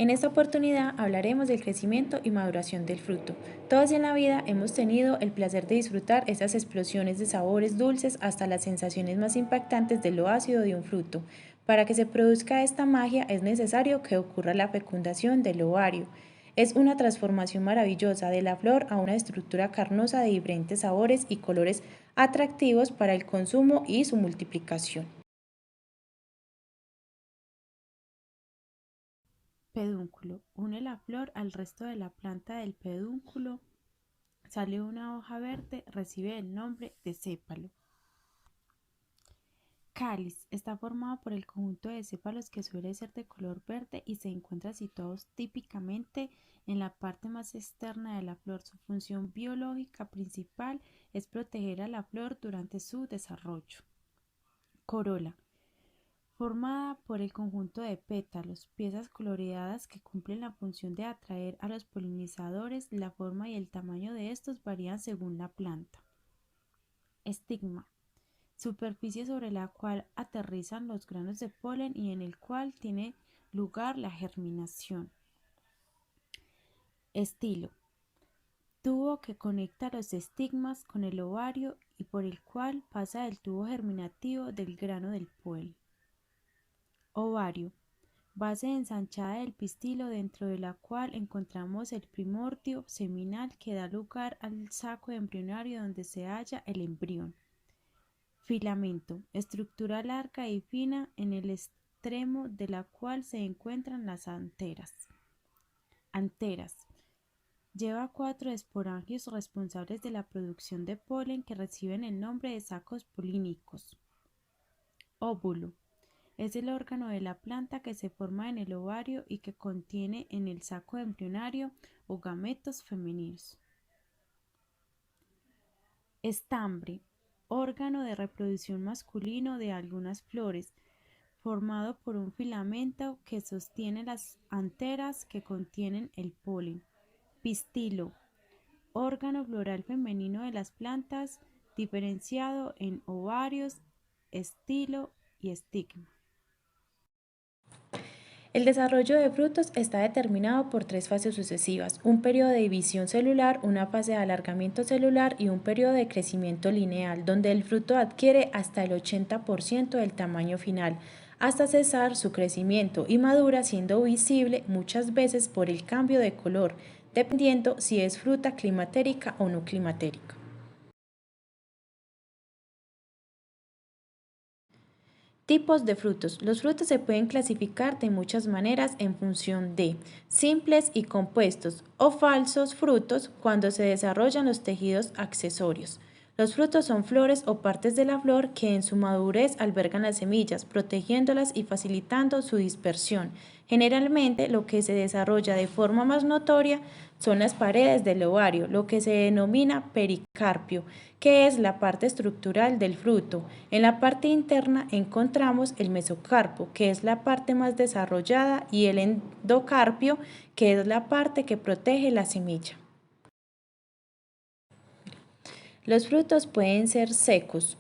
En esta oportunidad hablaremos del crecimiento y maduración del fruto. Todos en la vida hemos tenido el placer de disfrutar esas explosiones de sabores dulces hasta las sensaciones más impactantes de lo ácido de un fruto. Para que se produzca esta magia es necesario que ocurra la fecundación del ovario. Es una transformación maravillosa de la flor a una estructura carnosa de diferentes sabores y colores atractivos para el consumo y su multiplicación. Pedúnculo. Une la flor al resto de la planta del pedúnculo. Sale una hoja verde, recibe el nombre de sépalo. Cáliz. Está formado por el conjunto de sépalos que suele ser de color verde y se encuentra situados típicamente en la parte más externa de la flor. Su función biológica principal es proteger a la flor durante su desarrollo. Corola. Formada por el conjunto de pétalos, piezas coloreadas que cumplen la función de atraer a los polinizadores. La forma y el tamaño de estos varían según la planta. Estigma. Superficie sobre la cual aterrizan los granos de polen y en el cual tiene lugar la germinación. Estilo. Tubo que conecta los estigmas con el ovario y por el cual pasa el tubo germinativo del grano del polen. Ovario. Base ensanchada del pistilo dentro de la cual encontramos el primordio seminal que da lugar al saco embrionario donde se halla el embrión. Filamento. Estructura larga y fina en el extremo de la cual se encuentran las anteras. Anteras. Lleva 4 esporangios responsables de la producción de polen que reciben el nombre de sacos polínicos. Óvulo. Es el órgano de la planta que se forma en el ovario y que contiene en el saco embrionario o gametos femeninos. Estambre, órgano de reproducción masculino de algunas flores, formado por un filamento que sostiene las anteras que contienen el polen. Pistilo, órgano floral femenino de las plantas, diferenciado en ovarios, estilo y estigma. El desarrollo de frutos está determinado por 3 fases sucesivas: un periodo de división celular, una fase de alargamiento celular y un periodo de crecimiento lineal, donde el fruto adquiere hasta el 80% del tamaño final, hasta cesar su crecimiento y madura siendo visible muchas veces por el cambio de color, dependiendo si es fruta climatérica o no climatérica. Tipos de frutos. Los frutos se pueden clasificar de muchas maneras en función de simples y compuestos o falsos frutos cuando se desarrollan los tejidos accesorios. Los frutos son flores o partes de la flor que en su madurez albergan las semillas, protegiéndolas y facilitando su dispersión. Generalmente lo que se desarrolla de forma más notoria son las paredes del ovario, lo que se denomina pericarpio, que es la parte estructural del fruto. En la parte interna encontramos el mesocarpo, que es la parte más desarrollada, y el endocarpio, que es la parte que protege la semilla. Los frutos pueden ser secos.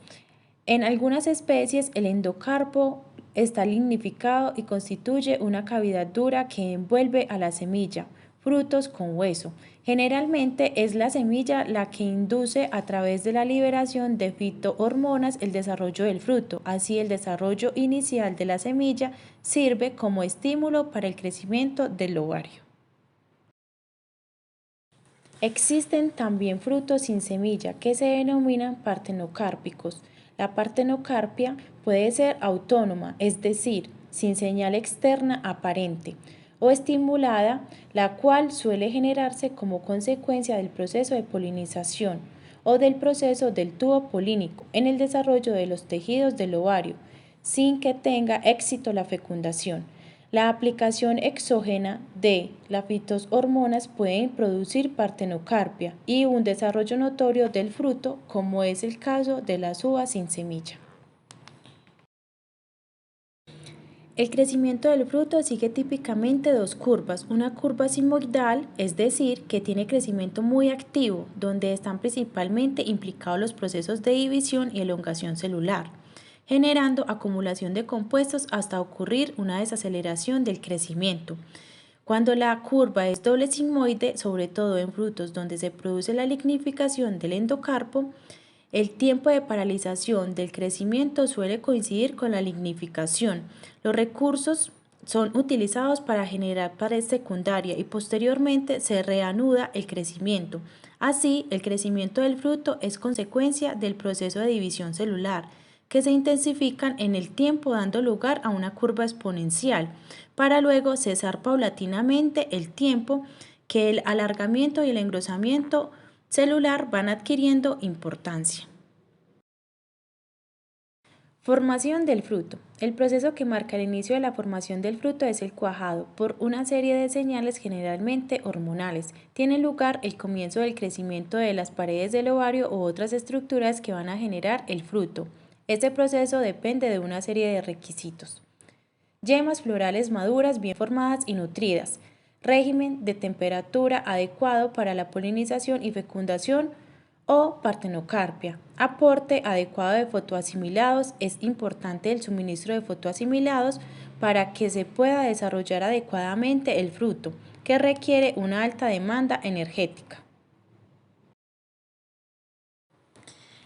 En algunas especies el endocarpo está lignificado y constituye una cavidad dura que envuelve a la semilla. Frutos con hueso. Generalmente es la semilla la que induce a través de la liberación de fitohormonas el desarrollo del fruto. Así el desarrollo inicial de la semilla sirve como estímulo para el crecimiento del ovario. Existen también frutos sin semilla que se denominan partenocárpicos. La partenocarpia puede ser autónoma, es decir, sin señal externa aparente, o estimulada, la cual suele generarse como consecuencia del proceso de polinización o del proceso del tubo polínico en el desarrollo de los tejidos del ovario, sin que tenga éxito la fecundación. La aplicación exógena de las fitohormonas puede producir partenocarpia y un desarrollo notorio del fruto, como es el caso de las uvas sin semilla. El crecimiento del fruto sigue típicamente 2 curvas: una curva sigmoidal, es decir, que tiene crecimiento muy activo, donde están principalmente implicados los procesos de división y elongación celular, generando acumulación de compuestos hasta ocurrir una desaceleración del crecimiento. Cuando la curva es doble sigmoide, sobre todo en frutos donde se produce la lignificación del endocarpo, el tiempo de paralización del crecimiento suele coincidir con la lignificación. Los recursos son utilizados para generar pared secundaria y posteriormente se reanuda el crecimiento. Así, el crecimiento del fruto es consecuencia del proceso de división celular, que se intensifican en el tiempo dando lugar a una curva exponencial, para luego cesar paulatinamente el tiempo que el alargamiento y el engrosamiento celular van adquiriendo importancia. Formación del fruto. El proceso que marca el inicio de la formación del fruto es el cuajado, por una serie de señales generalmente hormonales. Tiene lugar el comienzo del crecimiento de las paredes del ovario u otras estructuras que van a generar el fruto. Este proceso depende de una serie de requisitos. Yemas florales maduras, bien formadas y nutridas. Régimen de temperatura adecuado para la polinización y fecundación o partenocarpia. Aporte adecuado de fotoasimilados. Es importante el suministro de fotoasimilados para que se pueda desarrollar adecuadamente el fruto, que requiere una alta demanda energética.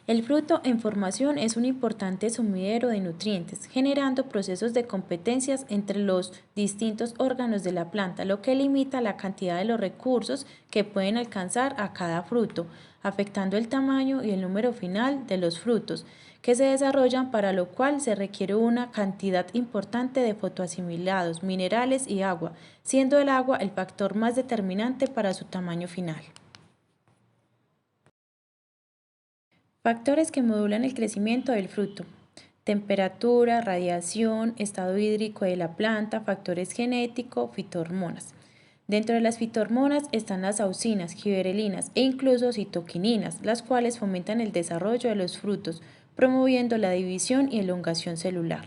El fruto en formación es un importante sumidero de nutrientes, generando procesos de competencias entre los distintos órganos de la planta, lo que limita la cantidad de los recursos que pueden alcanzar a cada fruto, afectando el tamaño y el número final de los frutos que se desarrollan, para lo cual se requiere una cantidad importante de fotoasimilados, minerales y agua, siendo el agua el factor más determinante para su tamaño final. Factores que modulan el crecimiento del fruto: temperatura, radiación, estado hídrico de la planta, factores genéticos, fitohormonas. Dentro de las fitohormonas están las auxinas, giberelinas e incluso citoquininas, las cuales fomentan el desarrollo de los frutos, promoviendo la división y elongación celular.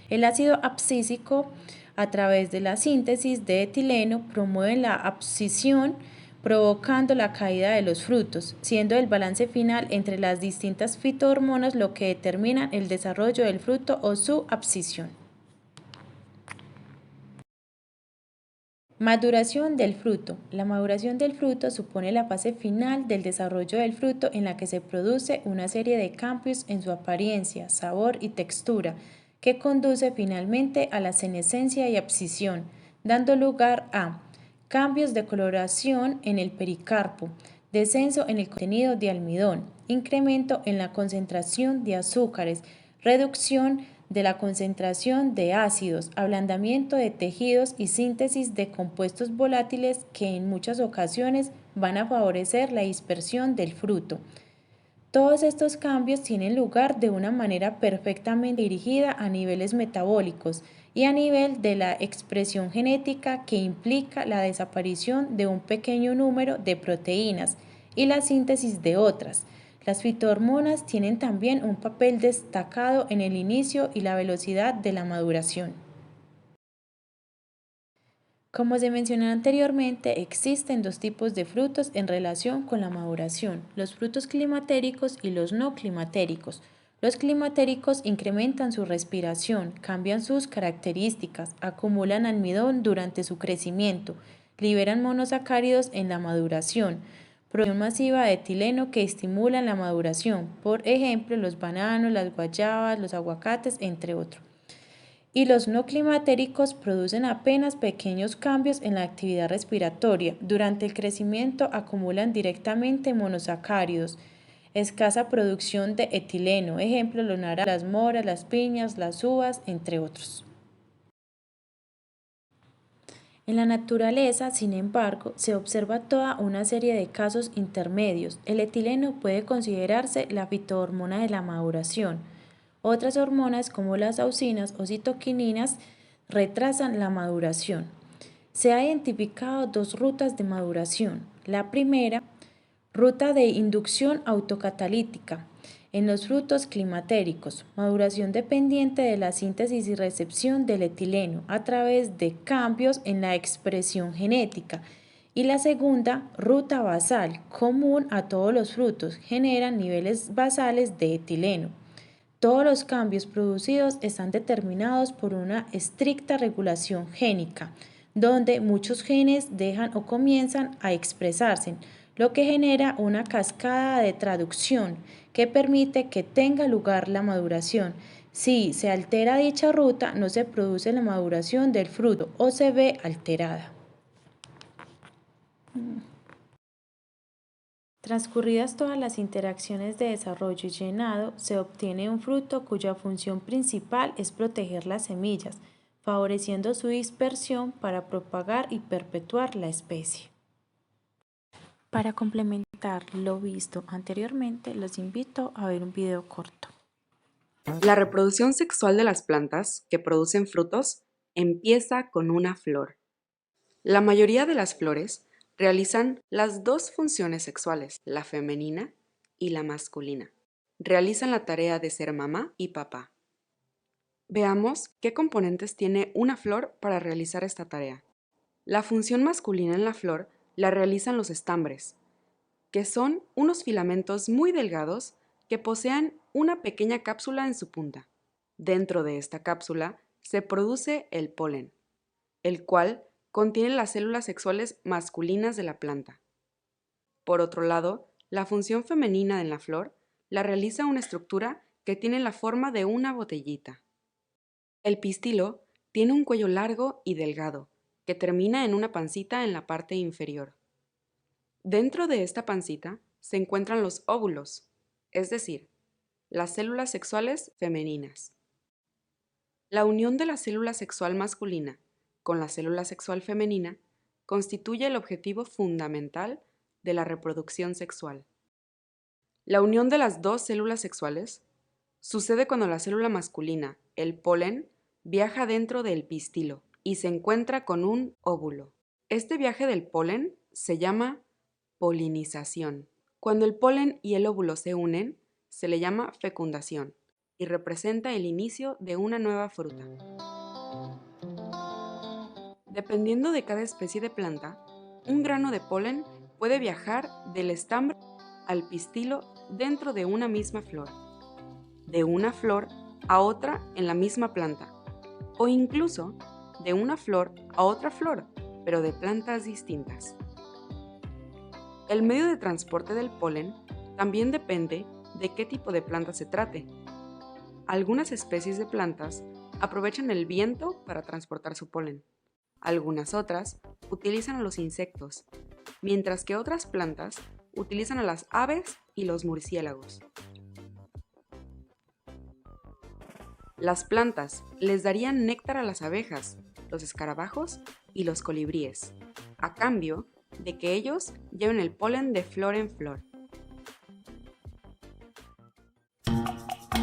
El ácido abscísico, a través de la síntesis de etileno, promueve la abscisión, provocando la caída de los frutos, siendo el balance final entre las distintas fitohormonas lo que determina el desarrollo del fruto o su abscisión. Maduración del fruto. La maduración del fruto supone la fase final del desarrollo del fruto, en la que se produce una serie de cambios en su apariencia, sabor y textura, que conduce finalmente a la senescencia y abscisión, dando lugar a cambios de coloración en el pericarpo, descenso en el contenido de almidón, incremento en la concentración de azúcares, reducción de la concentración de ácidos, ablandamiento de tejidos y síntesis de compuestos volátiles que en muchas ocasiones van a favorecer la dispersión del fruto. Todos estos cambios tienen lugar de una manera perfectamente dirigida a niveles metabólicos y a nivel de la expresión genética, que implica la desaparición de un pequeño número de proteínas y la síntesis de otras. Las fitohormonas tienen también un papel destacado en el inicio y la velocidad de la maduración. Como se mencionó anteriormente, existen dos tipos de frutos en relación con la maduración: los frutos climatéricos y los no climatéricos. Los climatéricos incrementan su respiración, cambian sus características, acumulan almidón durante su crecimiento, liberan monosacáridos en la maduración, producción masiva de etileno que estimulan la maduración, por ejemplo, los bananos, las guayabas, los aguacates, entre otros. Y los no climatéricos producen apenas pequeños cambios en la actividad respiratoria. Durante el crecimiento acumulan directamente monosacáridos, escasa producción de etileno, ejemplo, los naranjos, las moras, las piñas, las uvas, entre otros. En la naturaleza, sin embargo, se observa toda una serie de casos intermedios. El etileno puede considerarse la fitohormona de la maduración. Otras hormonas, como las auxinas o citoquininas, retrasan la maduración. Se han identificado dos rutas de maduración. La primera, ruta de inducción autocatalítica, en los frutos climatéricos, maduración dependiente de la síntesis y recepción del etileno a través de cambios en la expresión genética. Y la segunda, ruta basal, común a todos los frutos, generan niveles basales de etileno. Todos los cambios producidos están determinados por una estricta regulación génica, donde muchos genes dejan o comienzan a expresarse, lo que genera una cascada de traducción que permite que tenga lugar la maduración. Si se altera dicha ruta, no se produce la maduración del fruto o se ve alterada. Transcurridas todas las interacciones de desarrollo y llenado, se obtiene un fruto cuya función principal es proteger las semillas, favoreciendo su dispersión para propagar y perpetuar la especie. Para complementar lo visto anteriormente, los invito a ver un video corto. La reproducción sexual de las plantas que producen frutos empieza con una flor. La mayoría de las flores realizan las dos funciones sexuales, la femenina y la masculina. Realizan la tarea de ser mamá y papá. Veamos qué componentes tiene una flor para realizar esta tarea. La función masculina en la flor la realizan los estambres, que son unos filamentos muy delgados que poseen una pequeña cápsula en su punta. Dentro de esta cápsula se produce el polen, el cual contiene las células sexuales masculinas de la planta. Por otro lado, la función femenina en la flor la realiza una estructura que tiene la forma de una botellita. El pistilo tiene un cuello largo y delgado, que termina en una pancita en la parte inferior. Dentro de esta pancita se encuentran los óvulos, es decir, las células sexuales femeninas. La unión de la célula sexual masculina con la célula sexual femenina constituye el objetivo fundamental de la reproducción sexual. La unión de las dos células sexuales sucede cuando la célula masculina, el polen, viaja dentro del pistilo y se encuentra con un óvulo. Este viaje del polen se llama polinización. Cuando el polen y el óvulo se unen, se le llama fecundación y representa el inicio de una nueva fruta. Dependiendo de cada especie de planta, un grano de polen puede viajar del estambre al pistilo dentro de una misma flor, de una flor a otra en la misma planta, o incluso de una flor a otra flor, pero de plantas distintas. El medio de transporte del polen también depende de qué tipo de planta se trate. Algunas especies de plantas aprovechan el viento para transportar su polen. Algunas otras utilizan a los insectos, mientras que otras plantas utilizan a las aves y los murciélagos. Las plantas les darían néctar a las abejas, los escarabajos y los colibríes, a cambio de que ellos lleven el polen de flor en flor.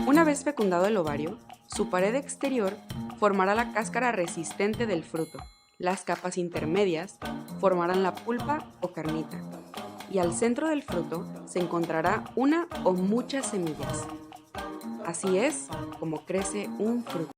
Una vez fecundado el ovario, su pared exterior formará la cáscara resistente del fruto. Las capas intermedias formarán la pulpa o carnita, y al centro del fruto se encontrará una o muchas semillas. Así es como crece un fruto.